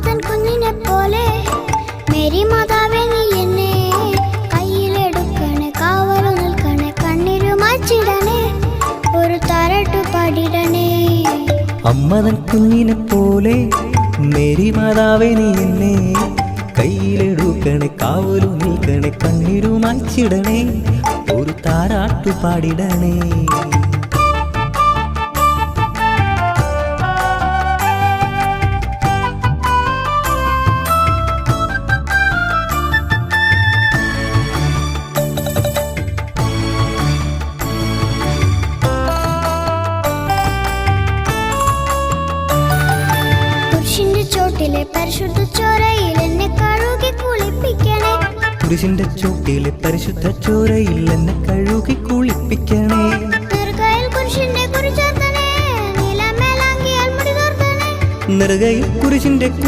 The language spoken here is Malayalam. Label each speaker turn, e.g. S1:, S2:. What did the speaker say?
S1: തൻ കുഞ്ഞിനെ പോലെ മേരി മാതാവേ നീ എന്നെ കയ്യിലെടുക്കണേ, കാവലു നിൽക്കണേ, കണ്ണിരുമാച്ചിടണേ, ഒരു താരാട്ടു പാടിടണേ.
S2: അമ്മ തൻ കുഞ്ഞിനെ പോലെ മേരി മാതാവേ നീ എന്നെ കയ്യിലെടുക്കണേ, കാവലു നിൽക്കണേ, കണ്ണിരുമാച്ചിടണേ, ഒരു താരാട്ടു പാടിടണേ.
S1: ചോട്ടിലെ പരിശുദ്ധ ചോരയിൽ എന്നെ കഴുകി കുളിപ്പിക്കണേ,
S2: കുരിശിന്റെ ചോട്ടിലെ പരിശുദ്ധ ചോരയിൽ എന്നെ കഴുകി കുളിപ്പിക്കണേ.
S1: നെറുകയിൽ കുരിശിന്റെ കുരിശാർത്തണേ, നീലമേലാങ്കിയാൽ മുടി തോർത്തണേ,
S2: നെറുകയിൽ കുരിശിന്റെ